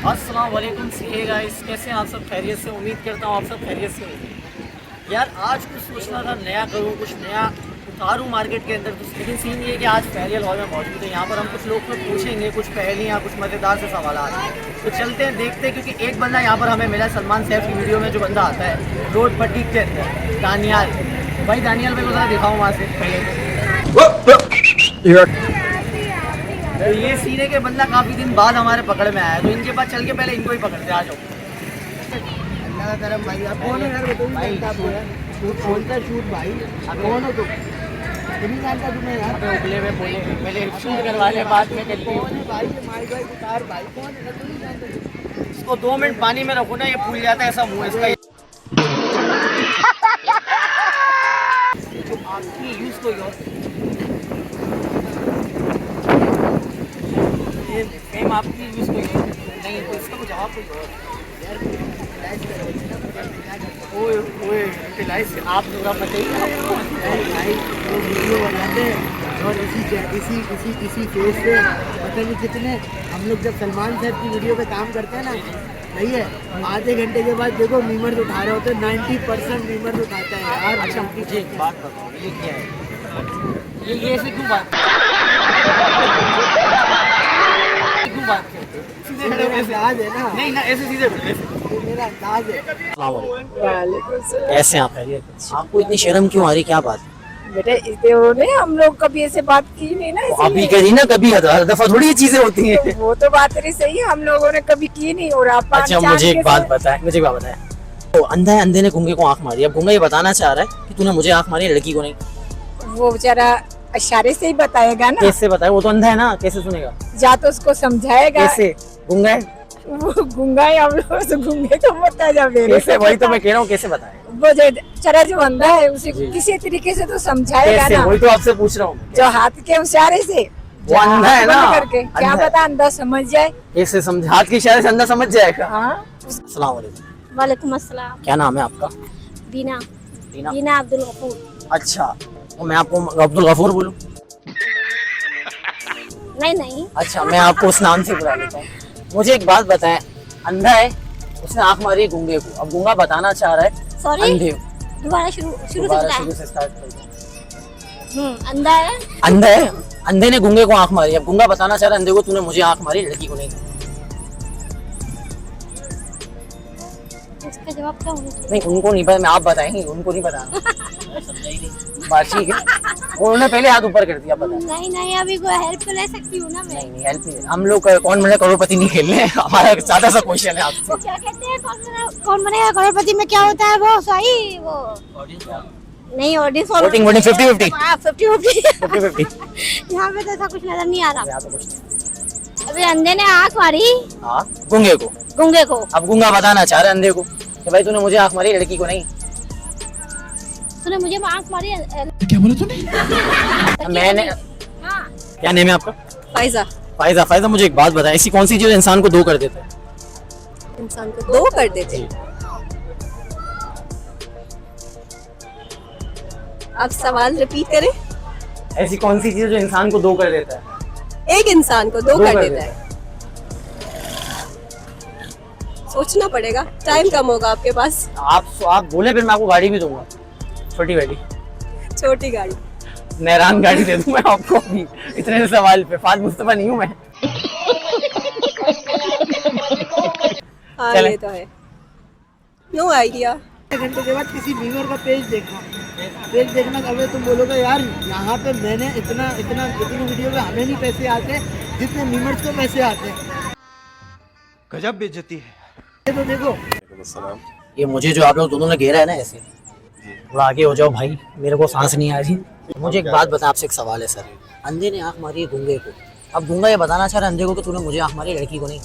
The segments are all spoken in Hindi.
अस्सलाम वालेकुम। हे गाइस, कैसे हैं आप सब? खैरियत से? उम्मीद करता हूँ आप सब खैरियत से होंगे। यार आज कुछ सोचना था, नया करूँ, कुछ नया उतारूँ मार्केट के अंदर। लेकिन सीन ये कि आज फेरियल हॉल में मौजूद है। यहाँ पर हम कुछ लोग को पूछेंगे कुछ पहेलियाँ, कुछ मज़ेदार से सवाल। तो चलते हैं, देखते हैं। क्योंकि एक बंदा यहाँ पर हमें मिला, सलमान सैफ की वीडियो में जो बंदा आता है रोड पट्टी के अंदर, दानियाल भाई। दानियाल भाई को ज़रा दिखाओ वहाँ से पहले। तो ये सीने के बंदा काफ़ी दिन बाद हमारे पकड़ में आया, तो इनके पास चल के पहले इनको ही पकड़ते। आ जाओ। अल्लाह का करम भाई। आप कौन है यार? बताइए शूट बोलता है, शूट भाई। अब कौन हो तुम? नहीं जानता तुम्हें यार? उगले में बोले पहले शूट करवा ले, बाद में करते कौन है भाई? ये माइक भाई उतार भाई। कौन है? तुम नहीं जानते? इसको 2 मिनट पानी में रखो ना, ये फूल जाता है, ऐसा मुंह है इसका। जो आपकी यूज कोई और ये फेम आपकी यूज कोई और नहीं, तो इसका कुछ जवाब कोई और। ओए ओए यूटिलाइज आप पूरा बताइए। भाई वो वीडियो बनाते हैं और इसी फेस पे पता नहीं कितने हम लोग जब सलमान साहब की वीडियो पे काम करते हैं ना, सही है, आधे घंटे के बाद देखो मीमर्स उठा रहे होते हैं। 90% मीमर्स उठाते हैं यार। अच्छा मुझे एक बात बताओ, ये क्या है? ये ऐसे क्यों बात करते हो? सीधे खड़े हो ऐसे? अंदाज है ना? नहीं ना, ऐसे सीधे खड़े ऐसे। ये मेरा अंदाज है। कैसे आप? आपको इतनी शर्म क्यों आ रही, क्या बात? बेटे इसलिए उन्होंने हम लोग कभी ऐसे बात की नहीं ना, अभी इसीलिए। करी ना, कभी हर दफा थोड़ी ये चीजें होती हैं। वो तो बात तेरी सही है, हम लोगों ने कभी की नहीं। और आप अच्छा मुझे एक बात बताए, तो अंधा है, अंधे ने गूंगे को आंख मारी। अब गूंगा ये बताना चाह रहा है कि तूने मुझे आंख मारी, लड़की को नहीं। वो बेचारा इशारे से ही बताएगा ना। कैसे बताए? वो तो अंधा है ना, कैसे सुनेगा? या तो उसको समझाएगा। कैसे? गूंगा है वो गूंगा है, हम लोग से गूंगे तो बता जा मेरे। कैसे? वही तो मैं कह रहा हूँ, कैसे बताए? वो जो बेचारा जो अंधा है उसे जी। किसी तरीके से तो समझाएगा कैसे? ना। वही तो आपसे पूछ रहा हूँ। जो हाथ के इशारे से, वो अंधा है ना, बंद करके क्या अंधा है। पता अंधा समझ जाए। कैसे समझ? हाथ के इशारे से अंधा समझ जाएगा। हाँ। अस्सलाम वालेकुम। वालेकुम अस्सलाम। क्या नाम है आपका? बीना टीना। बीना अब्दुल गफूर। अच्छा, तो मैं आपको अब्दुल गफूर बोलूं? नहीं अच्छा, मैं आपको उस नाम से बुला लेता हूँ। मुझे एक बात बताएं, अंधा है, उसने आंख मारी गूंगे को। अब गूंगा बताना चाह रहा है सॉरी, अंधे को। दोबारा शुरू से दोबारा बताएं। शुरू से स्टार्ट करते हैं। अंधा है। अंधा है, अंधे ने गूंगे को आंख मारी। अब गूंगा बताना चाह रहा है अंधे को, तूने मुझे आंख मारी, लड़की को नहीं। इसका जवाब क्या होना चाहिए? नहीं, उनको नहीं पता, आप बताएंगे, उनको नहीं पता। बात ठीक है, उन्होंने पहले हाथ ऊपर कर दिया। पता नहीं अभी कोई हेल्प ले सकती हूँ ना मैं। नहीं, हेल्प नहीं। हम लोग कौन बने करोड़पति नहीं खेल रहे हैं। हमारा सादा सा क्वेश्चन है आपसे। वो क्या कहते हैं, कौन बनेगा करोड़पति में क्या होता है वो? सही वो नहीं, ऑडियंस वोटिंग 50-50। 50-50। यहाँ पे तो ऐसा कुछ नजर नहीं आ रहा। अभी अंधे ने आँख मारी हाँ, गूंगे को। गूंगे को। अब गूंगा बताना चाह रहा है अंधे को कि भाई तूने मुझे आंख मारी, लड़की को नहीं। तूने मुझे आँख मारी। क्या बोला तूने? मैंने हाँ। क्या नेम है आपका? फायजा। फायजा। फायजा, मुझे एक बात बताएं, ऐसी कौन सी चीज इंसान को दो कर देता है? इंसान को दो कर देते। आप सवाल रिपीट करें। ऐसी कौन सी चीज जो इंसान को दो कर देता है? एक इंसान को दो कर देता है। सोचना पड़ेगा, टाइम कम होगा आपके पास। आप बोले, फिर मैं आपको गाड़ी भी दूंगा, छोटी गाड़ी, छोटी गाड़ी। नहरान गाड़ी दे दूं मैं आपको अभी इतने सवाल पे। फाद मुस्तफा नहीं हूँ मैं। हाँ चलें। ये तो है। No idea. एक घंटे के बाद किसी मीमर का पेज देखना, अगर तुम बोलोगे यार यहाँ पे मैंने इतनी वीडियो में हमें नहीं पैसे आते जितने मीमर्स को पैसे आते हैं। गजब बेइज्जती है। ये तो देखो, ये मुझे जो आप लोग दोनों ने घेरा है ना, ऐसे थोड़ा आगे हो जाओ भाई, मेरे को सांस नहीं आ रही। मुझे एक बात बता, आपसे एक सवाल है सर। अंधे ने आंख मारी है गूंगे को। अब गूंगा ये बताना चाह रहा है अंधे को कि तूने मुझे आंख मारी, लड़की को नहीं।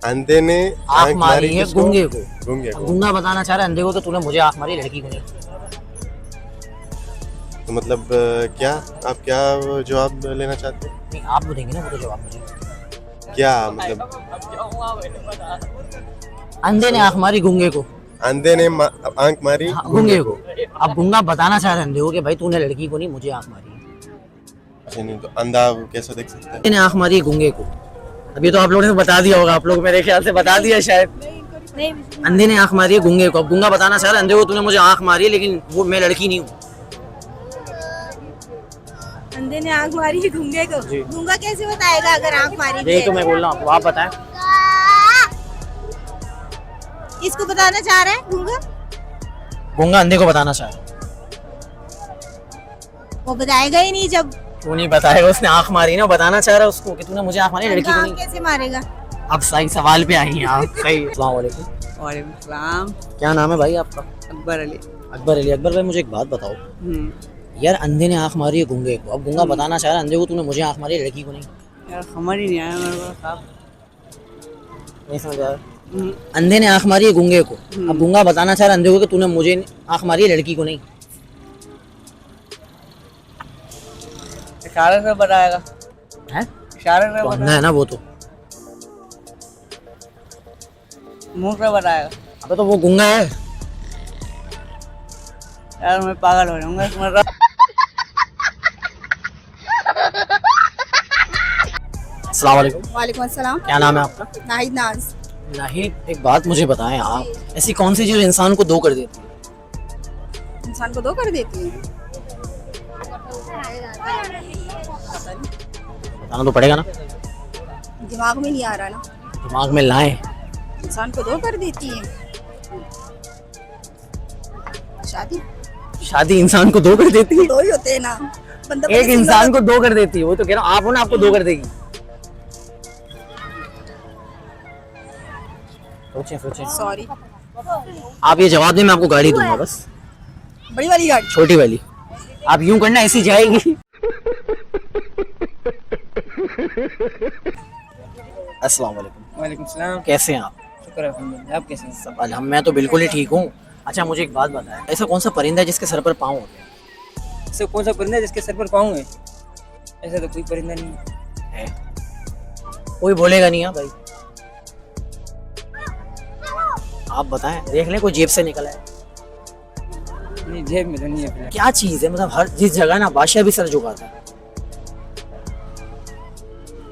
अंधे ने आंख मारी है गूंगे को। गूंगे अब को। गूंगा बताना चाह रहा है अंधे को कि तूने मुझे आंख मारी, लड़की को नहीं। तो मतलब क्या आप क्या जवाब लेना चाहते हैं? नहीं, आप देंगे ना वो तो जवाब मुझे। क्या मतलब? अंधे ने आंख मारी गूंगे को। अंधे ने आंख मारी हाँ, गूंगे को। अब गूंगा बताना चाह रहा है अंधे को कि भाई तूने लड़की को नहीं, मुझे आंख मारी है। अच्छा, नहीं तो अंधा कैसे देख सकता है? अंधे ने आंख मारी है गूंगे को। अभी तो आप लोगों ने बता दिया होगा, आप लोग मेरे ख्याल से बता दिया शायद। नहीं अंधे ने आंख मारी है गूंगे को। अब गूंगा बताना चाह रहा है अंधे को तूने मुझे आंख मारी है, लेकिन वो मैं लड़की नहीं हूँ। अंधे ने आंख मारी है गूंगे को। गूंगा कैसे बताएगा अगर आंख मारी यही तो मैं बोल रहा हूँ आपको, आप बताएं। इसको बताना चाह रहा है गूंगा, गूंगा अंधे को बताना चाह रहा है। वो बताएगा ही नहीं जब तू नहीं बताएगा, उसने आंख मारी ना, बताना चाह रहा है उसको कि तूने मुझे आंख मारी, लड़की को आंख नहीं। कैसे मारेगा। अब सही सवाल पे आई हैं आप। सही। अस्सलाम वालेकुम। वालेकुम सलाम। क्या नाम है भाई आपका? अकबर अली। अकबर अली। अकबर भाई मुझे एक बात बताओ यार, अंधे ने आंख मारी है गूंगे को। अब गूंगा बताना चाह रहा है अंधे को तूने मुझे आंख मारी है, लड़की को नहीं। यार समझ ही नहीं आया मेरे को साहब। नहीं समझ आया। अंधे ने आंख मारी है गूंगे को। अब गूंगा बताना चाह रहा है अंधे को कि तूने मुझे आंख मारी है, लड़की को नहीं। इशारे से बताएगा। है इशारे से तो अंधा बताएगा। है ना वो तो। मुंह से बताएगा। अबे तो वो गूंगा है। यार मैं पागल हो जाऊंगा समझ रहा। अस्सलाम वालेकुम। वालेकुम अस्सलाम। क्या नाम है आपका? नाहिद नाज। नाहिद, एक बात मुझे बताएं आप, ऐसी कौन सी चीज इंसान को दो कर देती है? इंसान को दो कर देती है। बताना तो पड़ेगा ना, दिमाग में नहीं आ रहा ना। दिमाग में लाएं। इंसान को दो कर देती है। शादी शादी इंसान को दो कर देती है? दो ही होते हैं ना। बंदा एक इंसान को दो कर देती है, वो तो कह रहा हूँ, आप हो ना, आपको दो कर देगी। सोचें सोचें। सॉरी। आप ये जवाब दें, मैं आपको गाड़ी दूंगा बस, बड़ी वाली गाड़ी। छोटी वाली। आप यूं करना, ऐसी जाएगी। अस्सलाम वालेकुम। वालेकुम सलाम। कैसे हैं आप? शुक्र है अल्हम्दुलिल्लाह। आप कैसे हैं? सब मैं तो बिल्कुल ही ठीक हूँ। अच्छा मुझे एक बात बताएं, ऐसा कौन सा परिंदा है जिसके सर पर पाँव होते हैं? ऐसे कौन सा परिंदा है जिसके सर पर पाँव है? ऐसा तो कोई परिंदा नहीं है। कोई बोलेगा नहीं। हाँ भाई आप बताएं, देख लें कोई जेब से निकला है। नहीं जेब में तो नहीं है फिलहाल। क्या चीज है, मतलब हर जिस जगह ना बादशाह भी सर झुकाता है।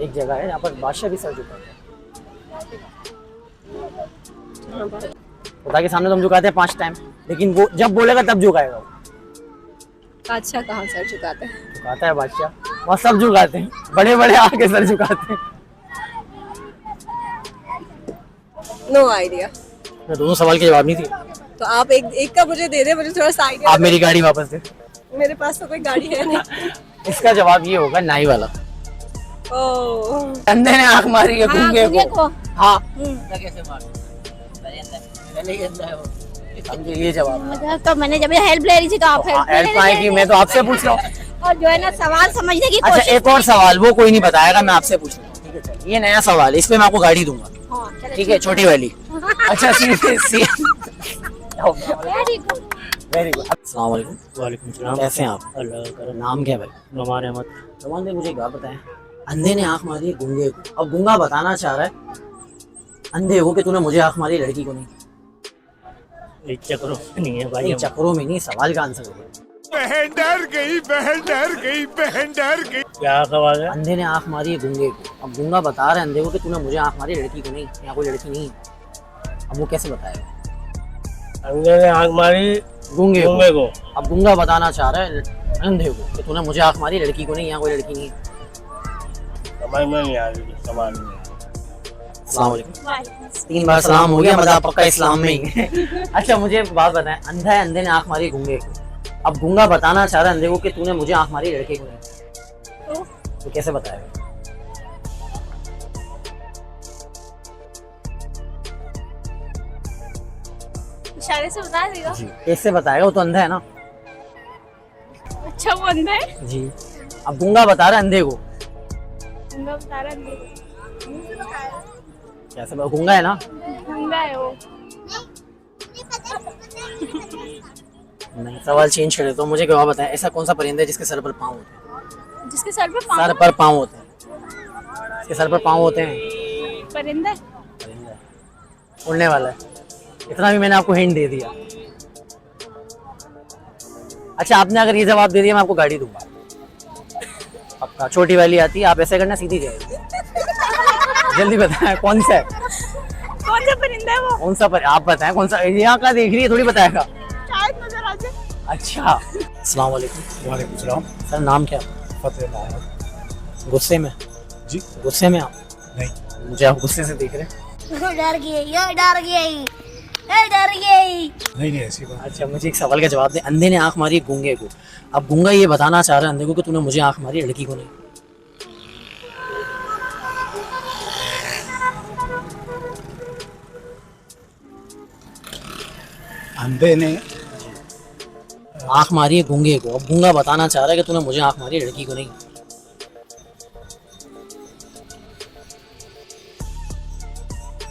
एक जगह है जहाँ पर बादशाह भी सर झुकाता है। खुदा के सामने तो हम झुकाते हैं 5 टाइम, लेकिन वो जब बोलेगा तब झुकाएगा। वो अच्छा कहाँ सर झुकाते हैं? झुकाता है बादशाह, वहाँ सब झुकाते हैं, बड़े बड़े आके सर झुकाते हैं। No idea. मैं दोनों सवाल के जवाब नहीं दिए। तो आप एक का मुझे दे दे, मुझे थोड़ा सा आइडिया। आप मेरी गाड़ी वापस दे। मेरे पास तो कोई गाड़ी है नहीं। इसका जवाब ये होगा, नाई वाला। ओह अंधे ने आंख मारी है गूंगे को। हाँ कैसे मार? समझे, ये जवाब मतलब तो मैंने जब हेल्प ले रही थी तो आप हेल्प आएगी, मैं तो आपसे पूछ रहा हूँ। और जो है ना सवाल समझने की अच्छा कोशिश। एक और सवाल, वो कोई नहीं बताएगा, मैं आपसे पूछ रहा हूँ। ठीक है चलिए, ये नया सवाल है, इस पे मैं आपको गाड़ी दूंगा। हाँ, चलो ठीक है, छोटी वाली। अच्छा सी वेरी गुड। Very good. अस्सलाम वालेकुम। वालेकुम सलाम। कैसे हैं आप? अल्लाह का नाम क्या है भाई? नुमान अहमद। रमान भाई मुझे एक बात बताएं, अंधे ने आंख मारी है गूंगे को। अब गूंगा बताना चाह रहा है अंधे को कि तूने मुझे आंख मारी, लड़की को नहीं। एक चक्रों में नहीं है भाई। नहीं चक्रों में नहीं, सवाल का आंसर होगा। बहन डर गई, बहन डर गई, बहन डर गई। क्या सवाल है? अंधे ने आंख मारी है गूंगे को। अब गूंगा बता रहा है अंधे को कि तूने मुझे आंख मारी, लड़की को नहीं। यहाँ कोई लड़की नहीं है। अब वो कैसे बताएगा? अंधे ने आंख मारी गूंगे गूंगे को। अब गूंगा बताना चाह रहा है अंधे को कि तूने मुझे आंख मारी, लड़की को नहीं। यहाँ कोई लड़की नहीं है। समझ में नहीं आ रही, सवाल नहीं। अस्सलाम वालेकुम। 3 बार सलाम हो गया, मजा पक्का इस्लाम में ही है। अच्छा मुझे एक बात बताएं, अंधा है, अंधे ने आंख मारी गूंगे को। अब गूंगा बताना चाह रहा है अंधे को कि तूने मुझे आंख मारी, लड़के को नहीं। तो कैसे बताएगा? इशारे से बता देगा। जी कैसे बताएगा, वो तो अंधा है ना। अच्छा वो अंधा है। जी अब गूंगा बता रहा है अंधे को। गूंगा बता रहा है अंधे को। कैसे गूंगा है ना? गूंगा है वो। नहीं, सवाल चेंज कर देता हूँ। मुझे क्या बताएं, ऐसा कौन सा परिंदा है जिसके सर पर पाँव होते हैं? जिसके सर पर सर पर पाँव होते हैं। इसके सर पर पाँव होते हैं। परिंदा है। परिंदा है, उड़ने वाला है। इतना भी मैंने आपको हिंट दे दिया। अच्छा आपने अगर ये जवाब दे दिया, मैं आपको गाड़ी दूंगा पक्का। छोटी वाली आती है, आप ऐसे करना सीधी जाएगी। जल्दी बताएं कौन सा है? कौन सा परिंदा है वो? कौन सा पर आप बताएं कौन सा? यहाँ का देख रही है, थोड़ी बताएगा। शायद नजर आ जाए। अच्छा, अस्सलाम वालेकुम। वालेकुम सलाम। सर नाम क्या? फतेह मोहम्मद। गुस्से में? जी गुस्से में आप? नहीं। मुझे आप गुस्से से देख रहे हैं। डर गई, डर गई, डर गई। नहीं ऐसी बात। अच्छा, मुझे एक सवाल का जवाब दे। अंधे ने आंख मारी गूंगे को, अब गूंगा ये बताना चाह रहा है अंधे को कि तूने मुझे आंख मारी, लड़की को नहीं। अंधे ने आंख मारी है गूंगे को, अब गूंगा बताना चाह रहा है कि तूने मुझे आंख मारी, लड़की को नहीं।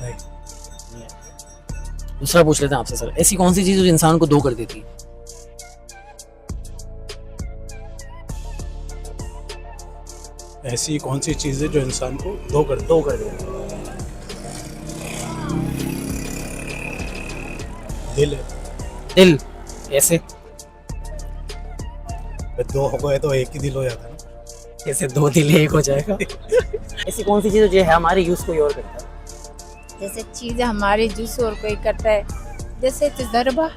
नहीं। दूसरा पूछ लेते हैं आपसे सर, ऐसी कौन सी चीज जो इंसान को दो कर देती है? ऐसी कौन सी चीज़ है जो इंसान को दो कर देती है? दिल है। दिल? कैसे? दो हो गए तो एक ही दिल हो जाता है ना। कैसे दो दिल एक हो जाएगा? ऐसी कौन सी चीज जो है हमारे यूज को और करता है? जैसे चीज हमारे जूस और कोई करता है, जैसे तजर्बा,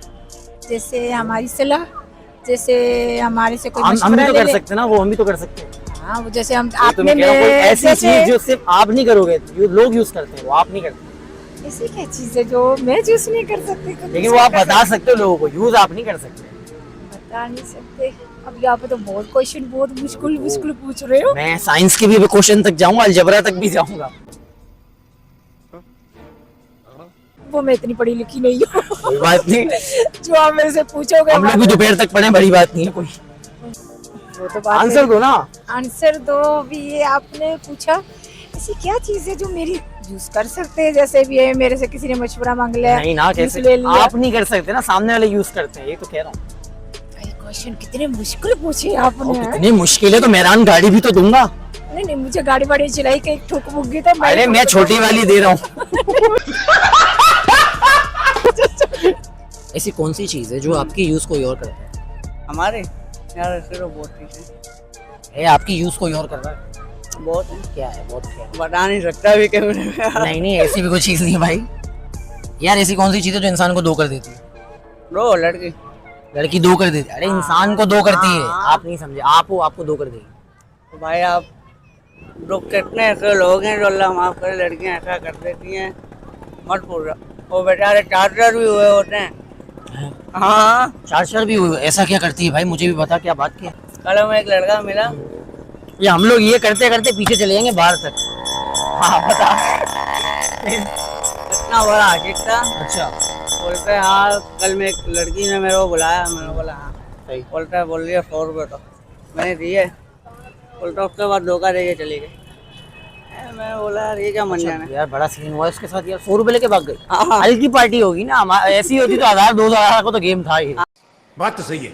जैसे हमारी सलाह, जैसे हमारे से कोई हम भी मशवरा तो ले कर ले। सकते हैं ना, वो हम भी तो कर सकते हैं। हाँ, वो जैसे हम तो आपने मैं कह रहा हूँ, कोई में ऐसी चीज जो सिर्फ आप नहीं करोगे, लोग यूज करते हैं, वो आप नहीं करते। ऐसी क्या चीज है जो मैं जूस नहीं कर सकती? लेकिन वो आप बता सकते हो लोगों को, यूज आप नहीं कर सकते। बता नहीं सकते। अब यहाँ पे तो बहुत क्वेश्चन बहुत मुश्किल पूछ रहे हो। मैं साइंस के भी क्वेश्चन तक जाऊंगा, अलजबरा तक भी जाऊंगा। वो मैं इतनी पढ़ी लिखी नहीं हूँ। कोई बात नहीं, जो आप मेरे से पूछोगे हम लोग भी दोपहर तक पढ़े, बड़ी बात नहीं है कोई। वो तो बात आंसर दो ना। आंसर दो भी। ये आपने पूछा ऐसी क्या चीज है जो मेरी यूज कर सकते हैं? जैसे भी है, मेरे से किसी ने मशवरा मांग लिया, नहीं ना, कैसे? ले लिया। आप नहीं कर सकते ना, सामने वाले यूज करते हैं, ये तो कह रहा हूँ। क्वेश्चन कितने मुश्किल पूछे आपने। इतनी मुश्किल है तो मेहरान गाड़ी भी तो दूंगा। नहीं, मुझे गाड़ी वाड़ी चलाई के एक ठुक मुक्की तो अरे मैं छोटी वाली दे रहा हूँ। ऐसी कौन सी चीज है जो आपकी यूज कोई और करता है? हमारे यार ऐसे तो बहुत चीज़ें ये आपकी यूज कोई और कर रहा है? बहुत है। क्या है? बहुत क्या है? बता नहीं सकता भी कैमरे में। नहीं ऐसी भी कोई चीज नहीं है भाई। यार ऐसी कौन सी चीज है जो इंसान को दो कर देती है? रो लड़की। लड़की दो कर देती है? अरे इंसान को दो करती है, आप नहीं समझे। आपको दो कर देगी। तो भाई आप लोग कितने ऐसे लोग हैं जो अल्लाह माफ करे लड़कियां ऐसा कर देती हैं, मत पूछो। वो बेचारे चार्जर भी हुए होते हैं। हाँ, चार्जर भी हुई, ऐसा क्या करती है भाई? मुझे भी बता, क्या बात की है? कल हमें एक लड़का मिला। ये हम लोग ये करते करते पीछे चले जाएंगे बाहर तक। हाँ बता। इतना बड़ा आशिक था। अच्छा, बोलते हैं हाँ, कल में एक लड़की ने मेरे को बुलाया। मैंने बोला हाँ। सही। बोलता है, बोल दिया 100 रुपये तो मैंने दिए। बोलता उसके बाद धोखा दे के चली गई। मैं बोला यार ये क्या मन जाना है। यार बड़ा सीन हुआ इसके साथ यार। 100 रुपए लेके भाग गई। हाँ। हल्की पार्टी होगी ना, ऐसी होती तो 1000-2000 का तो गेम था ही। बात तो सही है।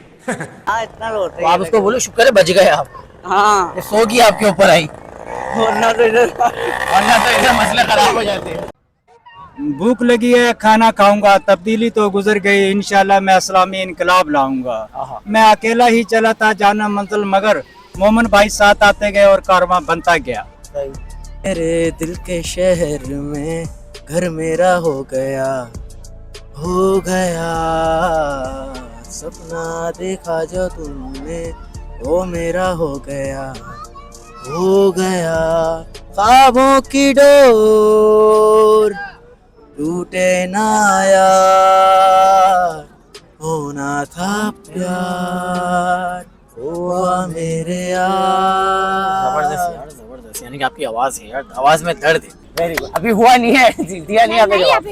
हाँ, इतना तो होता तो आप उसको बोलो शुक्र है बच गए आप। हाँ, 100 की आपके ऊपर आई, वरना तो इधर मसले खराब हो जाते हैं। भूख लगी है, खाना खाऊंगा। तब्दीली तो गुजर गई, इंशाल्लाह मैं इस्लामी इनकलाब लाऊंगा। मैं अकेला ही चला था जाना मंजिल, मगर मोमन भाई साथ आते गए और कारवां बनता गया। मेरे दिल के शहर में घर मेरा हो गया, सपना देखा जो तुमने वो मेरा हो गया। ख्वाबों की डोर टूटे ना यार, होना था प्यार, हुआ मेरे यार। जबरदस्त, यानी कि आपकी आवाज है यार, आवाज में दर्द है। Very good. अभी हुआ नहीं है, दिया नहीं आपने जवाब।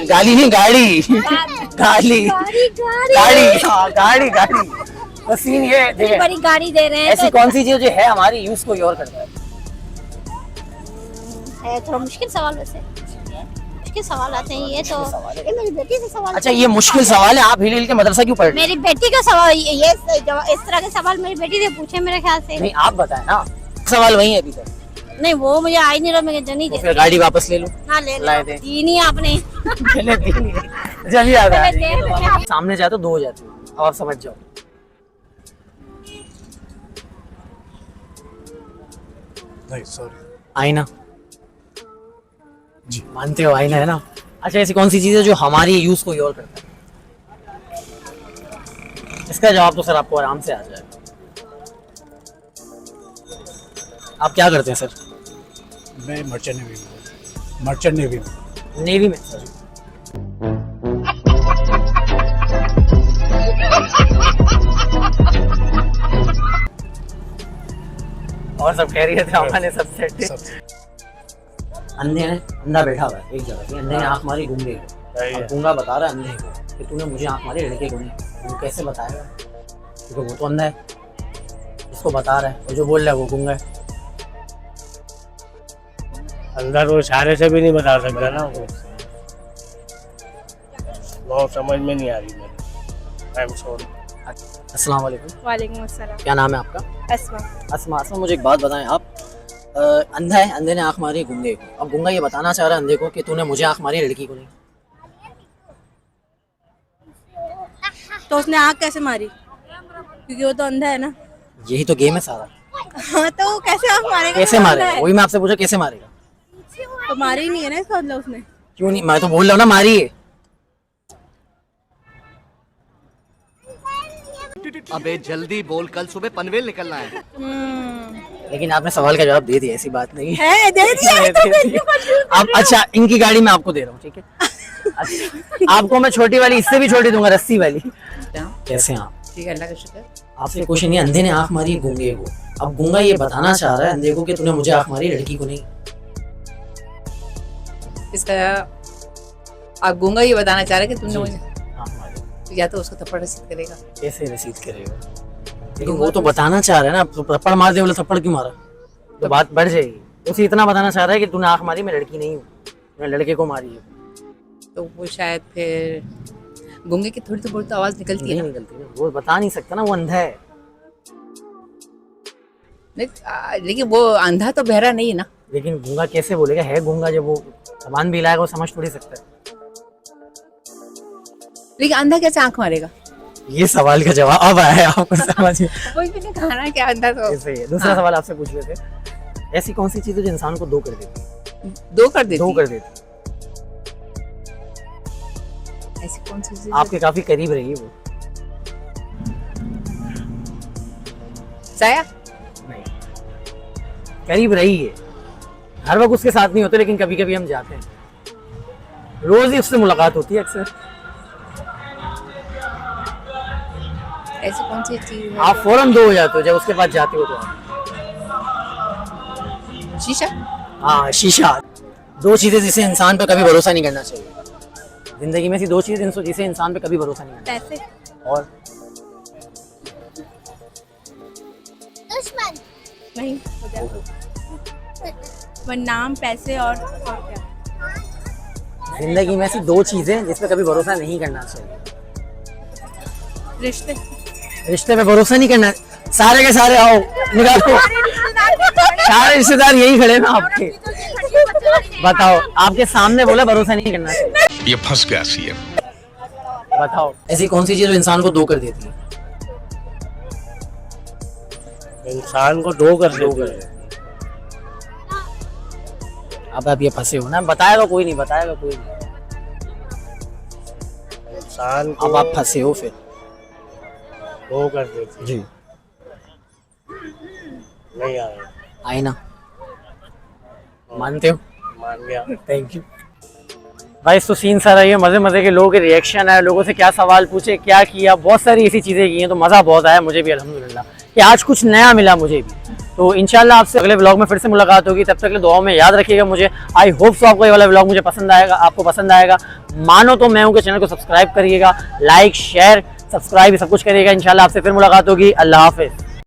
गाली नहीं, गाड़ी गाड़ी हाँ, गाड़ी तो सीन ये देखिए, बड़ी गाड़ी दे रहे हैं। ऐसी कौन सी चीज जो है हमारी यूज कोई और करता है? थोड़ा मुश्किल सवाल, वैसे मुश्किल सवाल आते हैं ये तो। ये मेरी बेटी से सवाल। अच्छा, ये मुश्किल सवाल है। आप हिल हिल के मदरसा क्यों पढ़ रहे? मेरी बेटी का सवाल ये इस तरह के सवाल मेरी बेटी से पूछे मेरे ख्याल से। नहीं आप बताएं ना, सवाल वही है अभी तक। नहीं, वो मुझे आई नहीं रहा, मैं जनी तो फिर गाड़ी वापस ले लो। ना ले लाए दे। दी नहीं आपने। जल्दी आ रहा है। सामने जाते हो 2 हो जाते हो, और समझ जाओ। नहीं सॉरी। आईना जी। मानते हो आईना है ना। अच्छा, ऐसी कौन सी चीज़ है जो हमारी यूज़ कोई और करता है? इसका जवाब तो सर आपको आराम से आ जाएगा। आप क्या करते हैं सर? मैं मर्चेंट नेवी में, मर्चेंट नेवी में। नेवी में सर। और सब खैरियत है? हमारे सब सेट है। अंधे हैं, अंधा बैठा हुआ है एक जगह पे, अंधे ने आंख मारी गूंगे को, अब गूंगा बता रहा है अंधे को कि तूने मुझे आंख मारी, लड़के को नहीं। वो कैसे बताएगा? क्योंकि वो तो अंधा है, इसको बता रहा है, और जो बोल रहा है वो गूंगा है। अंदर वो इशारे से भी नहीं बता सकता ना, वो समझ में नहीं आ रही मेरे। I am sorry. अस्सलाम वालेकुम। वालेकुम अस्सलाम। क्या नाम है आपका? अस्मा। अस्मा। अस्मा, मुझे एक बात बताएं आप, अंधा है, अंधे ने आंख मारी गूंगे को, अब गूंगा ये बताना चाह रहा है अंधे को कि तूने मुझे आंख मारी, लड़की को नहीं। तो उसने आँख कैसे मारी? क्योंकि वो तो अंधा है ना। यही तो गेम है सारा। हाँ, तो वो कैसे आँख मारेगा? कैसे वो अंधा मारेगा? है। वही मैं आपसे पूछा, कैसे मारेगा? तो मारी ही नहीं है ना इसका मतलब उसने। क्यों नहीं? मैं तो बोल रहा हूँ ना, मारी है। अबे जल्दी बोल, कल सुबह पनवेल निकलना है। लेकिन आपने सवाल का जवाब दे दिया, ऐसी बात नहीं है, दे दिया है तो फिर क्यों confuse आप अच्छा, इनकी गाड़ी मैं आपको दे रहा हूँ, ठीक है? अच्छा, आपको मैं छोटी वाली, इससे भी छोटी दूंगा, रस्सी वाली। कैसे हैं आप? ठीक है, अल्लाह का शुक्र। आपसे क्वेश्चन ये, अंधे ने आंख मारी गूंगे को, अब गूंगा ये बताना चाह रहा है अंधे को कि तूने मुझे आंख मारी, लड़की को नहीं। इसका आप गूंगा ये बताना चाह रहे कि तुमने मुझे, आंख मारी। तो या तो उसको थप्पड़ रसीद करेगा। कैसे रसीद करेगा? लेकिन वो तो बताना चाह रहा है ना, तो थप्पड़ मार दे, बोले थप्पड़ क्यों मारा, तो बात बढ़ जाएगी। उसे इतना बताना चाह रहा है कि तूने आंख मारी, मैं लड़की नहीं हूँ, मैं लड़के को मारी है। तो वो शायद फिर गूंगे की थोड़ी तो बहुत आवाज निकलती है नहीं ना। निकलती ना, वो बता नहीं सकता ना, वो अंधा है। लेकिन वो अंधा तो बहरा नहीं है ना। लेकिन गूंगा कैसे बोलेगा? है गूंगा, जब वो सामान भी लाएगा वो समझ थोड़ी सकता है। लेकिन अंधा कैसे आंख मारेगा? ये सवाल का जवाब अब आया है आपको समझ में? वही मैंने कहा ना कि अंधा तो ऐसे ही है। दूसरा सवाल आपसे पूछ लेते, ऐसी कौन सी चीज है जो इंसान को दो कर देती है? दो कर देती दो है। कर देती है। ऐसी कौन सी चीज? आपके काफी करीब रही वो। साया? नहीं, करीब रही है, हर वक्त उसके साथ नहीं होते, लेकिन कभी कभी हम जाते हैं, रोज ही उससे मुलाकात होती है अक्सर। ऐसी कौन सी चीज है? आप फौरन दो हो जाते हो जब उसके पास जाते हो तो आप। शीशा? हाँ, शीशा। दो चीजें जिसे इंसान पे कभी भरोसा नहीं करना चाहिए जिंदगी में, ऐसी दो चीजें जिसे इंसान पे कभी भरोसा नहीं करना। पैसे। और दुश्मन नहीं हो जाएगा। वो नाम, पैसे और क्या? जिंदगी में ऐसी दो चीजें जिस पे कभी भरोसा नहीं करना चाहिए। रिश्ते। रिश्ते पे भरोसा नहीं करना। सारे के सारे आओ, निकालो। सारे रिश्तेदार यही खड़े ना आपके। बताओ, आपके सामने बोला भरोसा नहीं करना चाहिए। ये फंस गया सीएम। बताओ, ऐसी कौन सी चीज जो इंसान को दो कर देती है? इंसान को दो कर देती है। अब आप ये फंसे हो ना, बताएगा कोई नहीं, बताएगा कोई नहीं। इंसान को अब आप फंसे हो फिर। दो कर देती है। जी, नहीं आ रहा, आईना। मानते हो? मान गया। थैंक यू भाई। तो सीन सारा ये, मज़े मज़े के लोगों के रिएक्शन है, लोगों से क्या सवाल पूछे, क्या किया, बहुत सारी ऐसी चीज़ें की हैं, तो मज़ा बहुत आया मुझे भी अल्हम्दुलिल्लाह कि आज कुछ नया मिला मुझे भी। तो इंशाल्लाह आपसे अगले व्लॉग में फिर से मुलाकात होगी, तब तक के दुआओं में याद रखिएगा मुझे। आई होप सो आपको ये वाला व्लॉग मुझे पसंद आएगा, आपको पसंद आएगा। मानो तो मैं हूँ कि चैनल को सब्सक्राइब करिएगा, लाइक शेयर सब्सक्राइब सब कुछ करिएगा। इंशाल्लाह आपसे फिर मुलाकात होगी। अल्लाह हाफिज़।